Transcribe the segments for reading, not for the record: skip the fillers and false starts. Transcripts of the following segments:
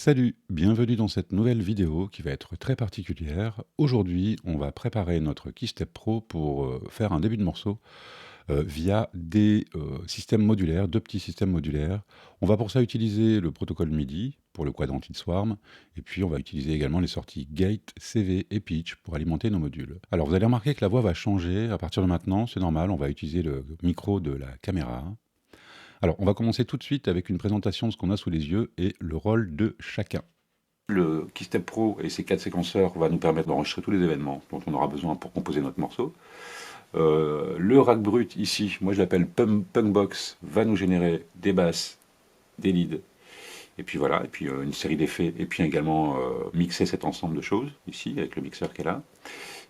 Salut, bienvenue dans cette nouvelle vidéo qui va être très particulière. Aujourd'hui, on va préparer notre Keystep Pro pour faire un début de morceau via des systèmes modulaires, deux petits systèmes modulaires. On va pour ça utiliser le protocole MIDI pour le Quadrantid Swarm, et puis on va utiliser également les sorties Gate, CV et Pitch pour alimenter nos modules. Alors vous allez remarquer que la voix va changer à partir de maintenant, c'est normal, on va utiliser le micro de la caméra. Alors, on va commencer tout de suite avec une présentation de ce qu'on a sous les yeux et le rôle de chacun. Le Keystep Pro et ses 4 séquenceurs va nous permettre d'enregistrer tous les événements dont on aura besoin pour composer notre morceau. Le rack brut ici, moi je l'appelle Punkbox, va nous générer des basses, des leads, et puis voilà, et puis une série d'effets, et puis également mixer cet ensemble de choses ici avec le mixeur qui est là.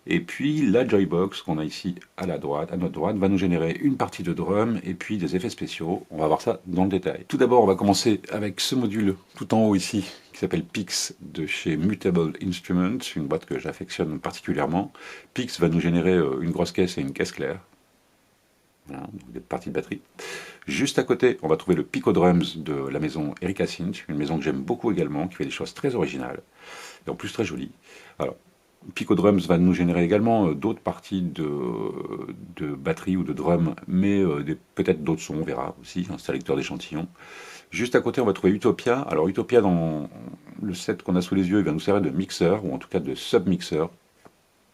Et puis la Joybox qu'on a ici à la droite, à notre droite, va nous générer une partie de drum et puis des effets spéciaux. On va voir ça dans le détail. Tout d'abord, on va commencer avec ce module tout en haut ici, qui s'appelle Pix de chez Mutable Instruments, une boîte que j'affectionne particulièrement. Pix va nous générer une grosse caisse et une caisse claire. Voilà, donc des parties de batterie. Juste à côté, on va trouver le Pico Drums de la maison Erika Synth, une maison que j'aime beaucoup également, qui fait des choses très originales et en plus très jolies. Alors, Pico Drums va nous générer également d'autres parties de batterie ou de drum, mais peut-être d'autres sons, on verra aussi, un sélecteur d'échantillons. Juste à côté, on va trouver Utopia. Alors Utopia, dans le set qu'on a sous les yeux, il va nous servir de mixeur, ou en tout cas de sub-mixeur.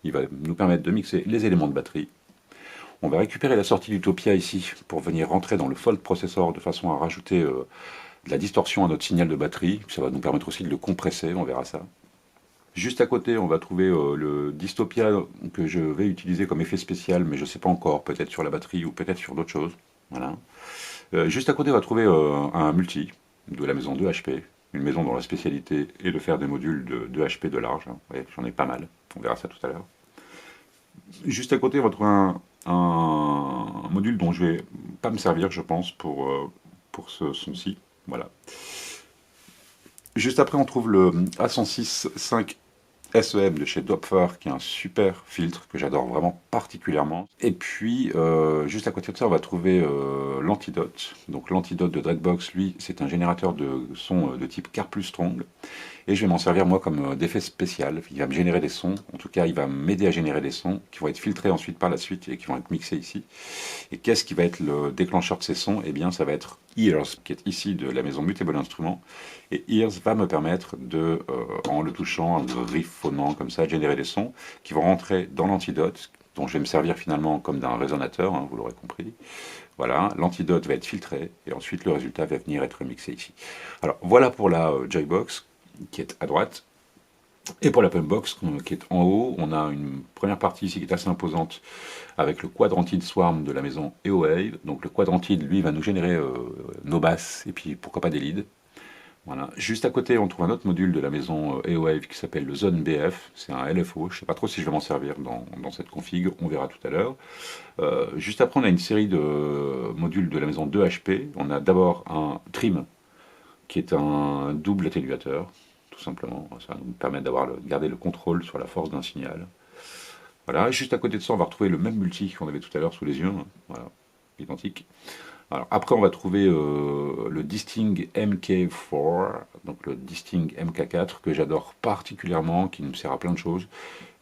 Il va nous permettre de mixer les éléments de batterie. On va récupérer la sortie d'Utopia ici, pour venir rentrer dans le Fold Processor, de façon à rajouter de la distorsion à notre signal de batterie. Ça va nous permettre aussi de le compresser, on verra ça. Juste à côté, on va trouver le Dystopia que je vais utiliser comme effet spécial, mais je ne sais pas encore, peut-être sur la batterie ou peut-être sur d'autres choses. Voilà. Juste à côté, on va trouver un multi de la maison 2HP, une maison dont la spécialité est de faire des modules de 2HP de large. Hein. Ouais, j'en ai pas mal, on verra ça tout à l'heure. Juste à côté, on va trouver un module dont je vais pas me servir, je pense, pour ce son-ci. Voilà. Juste après, on trouve le A106.5 SEM de chez Doepfer, qui est un super filtre que j'adore vraiment particulièrement. Et puis, juste à côté de ça, on va trouver l'Antidote. Donc l'Antidote de Dreadbox, lui, c'est un générateur de son de type Car plus Strong. Et je vais m'en servir moi comme d'effet spécial. Il va me générer des sons, en tout cas il va m'aider à générer des sons qui vont être filtrés ensuite par la suite et qui vont être mixés ici. Et qu'est-ce qui va être le déclencheur de ces sons? Eh bien ça va être Ears, qui est ici de la maison Mutable Instruments. Et Ears va me permettre de, en le touchant, en griffonnant comme ça, de générer des sons qui vont rentrer dans l'antidote, dont je vais me servir finalement comme d'un résonateur, hein, vous l'aurez compris. Voilà, l'antidote va être filtré et ensuite le résultat va venir être mixé ici. Alors voilà pour la Joybox qui est à droite. Et pour la Pumpbox qui est en haut, on a une première partie ici qui est assez imposante avec le Quadrantid Swarm de la maison EOWave. Donc le Quadrantid, lui, va nous générer nos basses et puis pourquoi pas des leads. Voilà. Juste à côté, on trouve un autre module de la maison EOWave qui s'appelle le Zone BF. C'est un LFO. Je ne sais pas trop si je vais m'en servir dans cette config. On verra tout à l'heure. Juste après, on a une série de modules de la maison 2HP. On a d'abord un Trim qui est un double atténuateur, tout simplement. Ça va nous permettre garder le contrôle sur la force d'un signal. Voilà. Juste à côté de ça, on va retrouver le même multi qu'on avait tout à l'heure sous les yeux. Voilà. Identique. Alors, après, on va trouver le Disting MK4, donc le Disting MK4, que j'adore particulièrement, qui me sert à plein de choses.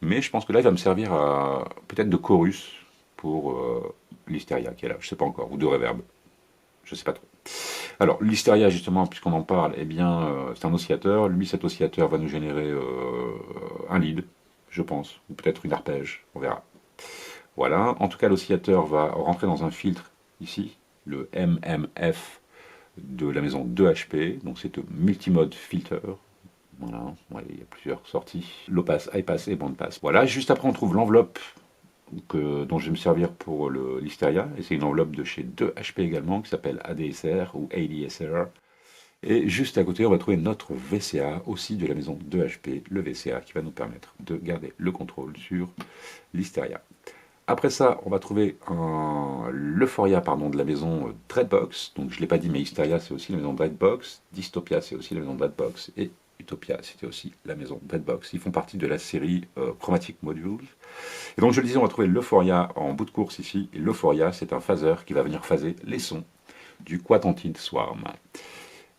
Mais je pense que là, il va me servir peut-être de chorus pour l'Hysteria qui est là, je ne sais pas encore, ou de reverb, je ne sais pas trop. Alors, l'Hysteria, justement, puisqu'on en parle, eh bien, c'est un oscillateur. Lui, cet oscillateur va nous générer un lead, je pense, ou peut-être une arpège, on verra. Voilà, en tout cas, l'oscillateur va rentrer dans un filtre ici, le MMF de la maison 2HP, donc c'est un multimode filter. Voilà, ouais, il y a plusieurs sorties, low pass, high pass et band pass. Voilà, juste après on trouve l'enveloppe dont je vais me servir pour l'Hysteria, et c'est une enveloppe de chez 2HP également, qui s'appelle ADSR ou ADSR. Et juste à côté, on va trouver notre VCA, aussi de la maison 2HP, le VCA, qui va nous permettre de garder le contrôle sur l'Hysteria. Après ça, on va trouver l'Euphoria de la maison Dreadbox. Donc je ne l'ai pas dit, mais Hysteria c'est aussi la maison Dreadbox. Dystopia c'est aussi la maison Dreadbox. Et Utopia c'était aussi la maison Dreadbox. Ils font partie de la série Chromatic Modules. Et donc je le disais, on va trouver l'Euphoria en bout de course ici. Et l'Euphoria c'est un phaser qui va venir phaser les sons du Quadrantid Swarm.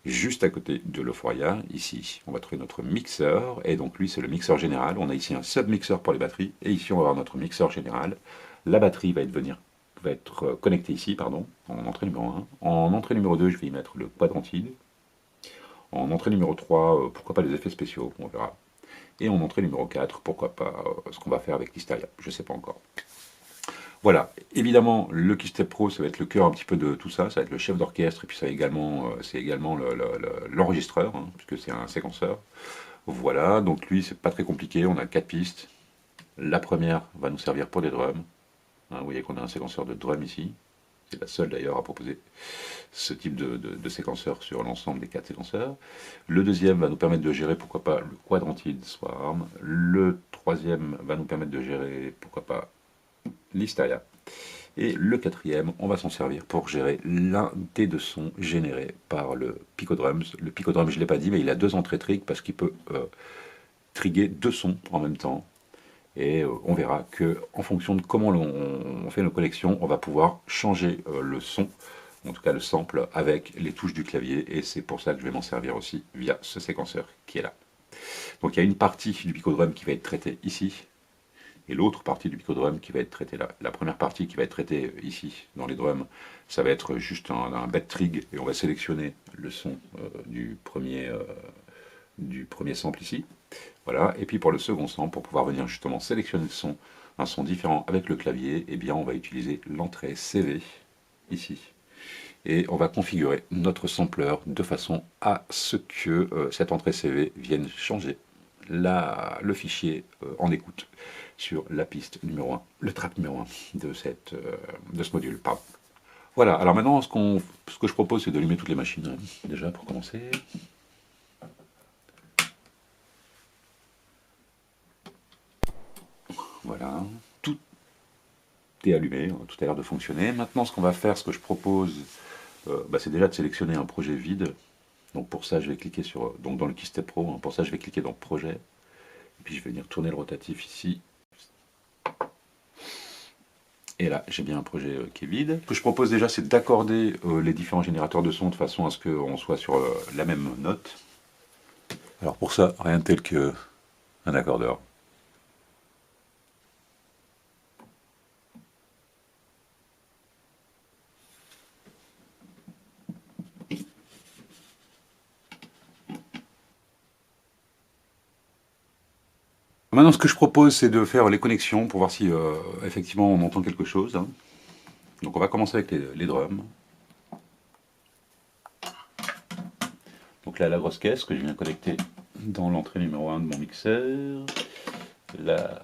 Juste à côté de l'Euphoria, ici, on va trouver notre mixeur, et donc lui c'est le mixeur général. On a ici un sub-mixeur pour les batteries, et ici on va avoir notre mixeur général. La batterie va être connectée ici, pardon, en entrée numéro 1. En entrée numéro 2, je vais y mettre le quadrantide. En entrée numéro 3, pourquoi pas les effets spéciaux, on verra. Et en entrée numéro 4, pourquoi pas ce qu'on va faire avec l'Hysteria, je ne sais pas encore. Voilà, évidemment, le Keystep Pro, ça va être le cœur un petit peu de tout ça, ça va être le chef d'orchestre, et puis ça également, c'est également l'enregistreur, hein, puisque c'est un séquenceur. Voilà, donc lui, c'est pas très compliqué, on a 4 pistes. La première va nous servir pour des drums. Hein, vous voyez qu'on a un séquenceur de drums ici. C'est la seule d'ailleurs à proposer ce type de séquenceur sur l'ensemble des 4 séquenceurs. Le deuxième va nous permettre de gérer, pourquoi pas, le quadrantide Swarm. Le troisième va nous permettre de gérer, pourquoi pas, l'Hysteria. Et le quatrième, on va s'en servir pour gérer l'un des deux sons générés par le Picodrums. Le Picodrum, je ne l'ai pas dit, mais il a 2 entrées trig parce qu'il peut trigger 2 sons en même temps. Et on verra que en fonction de comment on fait nos collections, on va pouvoir changer le son, en tout cas le sample, avec les touches du clavier. Et c'est pour ça que je vais m'en servir aussi via ce séquenceur qui est là. Donc il y a une partie du Picodrum qui va être traitée ici, et l'autre partie du Picodrum qui va être traitée là. La première partie qui va être traitée ici, dans les drums, ça va être juste un bed trig, et on va sélectionner le son du premier sample ici. Voilà, et puis pour le second sample, pour pouvoir venir justement sélectionner un son différent avec le clavier, eh bien on va utiliser l'entrée CV ici. Et on va configurer notre sampler de façon à ce que cette entrée CV vienne changer le fichier en écoute sur la piste numéro 1, le track numéro 1 de ce module. Pardon. Voilà, alors maintenant ce que je propose c'est d'allumer toutes les machines, hein, déjà pour commencer. Voilà, tout est allumé, tout a l'air de fonctionner. Maintenant ce qu'on va faire, ce que je propose, c'est déjà de sélectionner un projet vide. Donc pour ça je vais cliquer donc dans le Keystep Pro, hein, pour ça je vais cliquer dans projet, et puis je vais venir tourner le rotatif ici. Et là, j'ai bien un projet qui est vide. Ce que je propose déjà, c'est d'accorder les différents générateurs de son de façon à ce qu'on soit sur la même note. Alors pour ça, rien de tel qu'un accordeur. Maintenant, ce que je propose, c'est de faire les connexions pour voir si effectivement on entend quelque chose, hein. Donc on va commencer avec les drums. Donc là, la grosse caisse que je viens connecter dans l'entrée numéro 1 de mon mixeur. La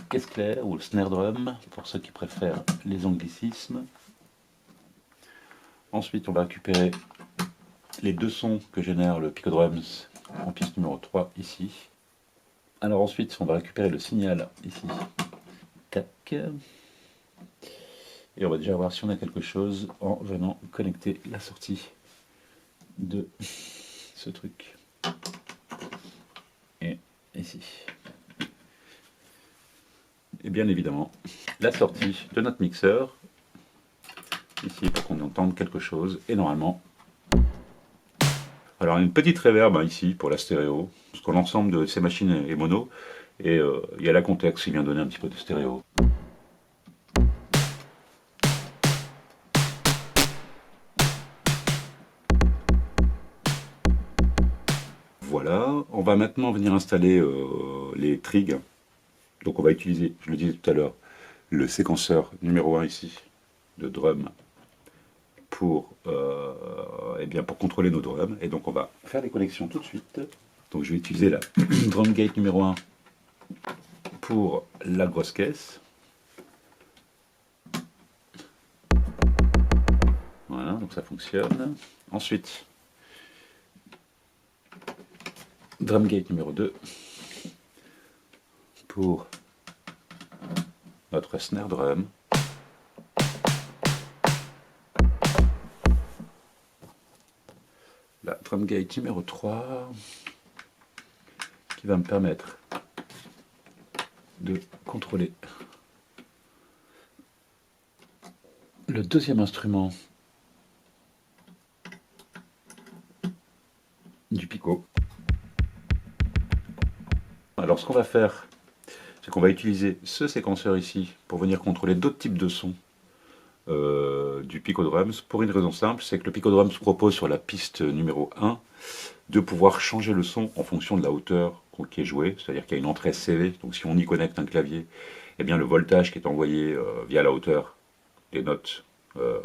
caisse claire ou le snare drum, pour ceux qui préfèrent les anglicismes. Ensuite, on va récupérer les 2 sons que génère le Picodrums en piste numéro 3 ici. Alors ensuite, on va récupérer le signal ici. Tac. Et on va déjà voir si on a quelque chose en venant connecter la sortie de ce truc. Et ici. Et bien évidemment, la sortie de notre mixeur, ici pour qu'on entende quelque chose, et normalement. Alors une petite reverb ici pour la stéréo, parce que l'ensemble de ces machines est mono, et il y a la Context qui vient donner un petit peu de stéréo. Voilà, on va maintenant venir installer les trigs. Donc on va utiliser, je le disais tout à l'heure, le séquenceur numéro 1 ici, de drum, pour contrôler nos drums. Et donc on va faire les connexions tout de suite. Donc je vais utiliser la drum gate numéro 1 pour la grosse caisse. Voilà, donc ça fonctionne. Ensuite, drum gate numéro 2 pour notre snare drum. La drum gate numéro 3 qui va me permettre de contrôler le deuxième instrument qu'on va faire, c'est qu'on va utiliser ce séquenceur ici pour venir contrôler d'autres types de sons du Pico Drums, pour une raison simple, c'est que le Pico Drums propose sur la piste numéro 1 de pouvoir changer le son en fonction de la hauteur qui est jouée, c'est-à-dire qu'il y a une entrée CV, donc si on y connecte un clavier, eh bien le voltage qui est envoyé via la hauteur des notes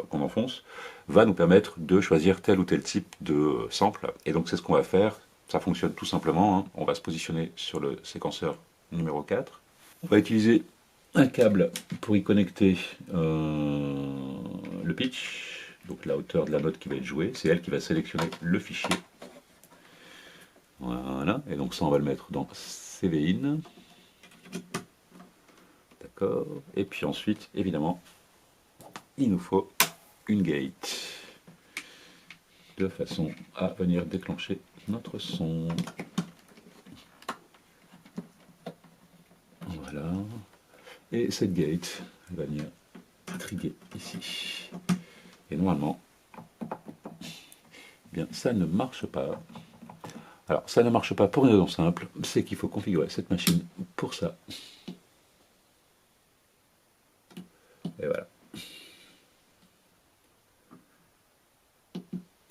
qu'on enfonce va nous permettre de choisir tel ou tel type de sample, et donc c'est ce qu'on va faire. Ça fonctionne tout simplement, hein. On va se positionner sur le séquenceur numéro 4, on va utiliser un câble pour y connecter le pitch, donc la hauteur de la note qui va être jouée, c'est elle qui va sélectionner le fichier. Voilà, et donc ça on va le mettre dans CV-in. D'accord, et puis ensuite, évidemment, il nous faut une gate, de façon à venir déclencher notre son. Voilà, et cette gate va venir trigger ici. Et normalement, eh bien ça ne marche pas. Alors ça ne marche pas pour une raison simple, c'est qu'il faut configurer cette machine pour ça. Et voilà.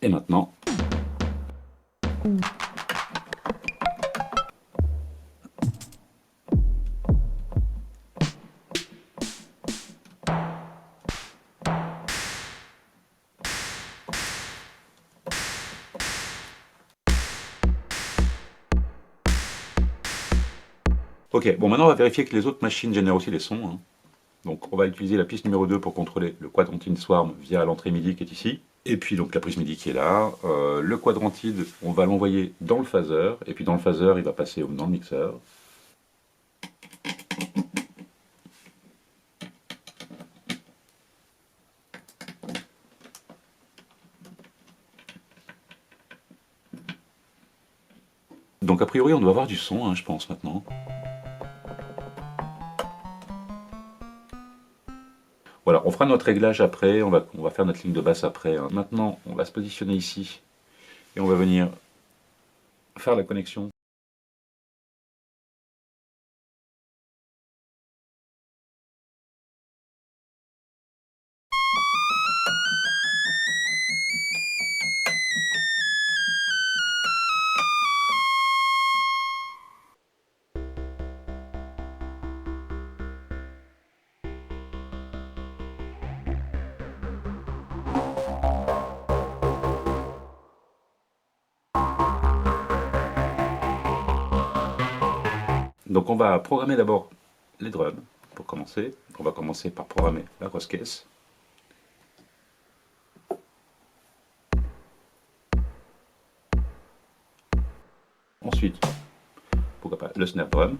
Et maintenant, ok, bon maintenant on va vérifier que les autres machines génèrent aussi les sons, hein. Donc on va utiliser la piste numéro 2 pour contrôler le quadrantine Swarm via l'entrée MIDI qui est ici. Et puis donc la prise MIDI qui est là. Le quadrantide, on va l'envoyer dans le phaser. Et puis dans le phaser, il va passer dans le mixeur. Donc a priori on doit avoir du son, hein, je pense maintenant. Voilà, on fera notre réglage après, on va faire notre ligne de basse après, hein. Maintenant, on va se positionner ici et on va venir faire la connexion. Donc on va programmer d'abord les drums pour commencer. On va commencer par programmer la grosse caisse. Ensuite, pourquoi pas le snare drum.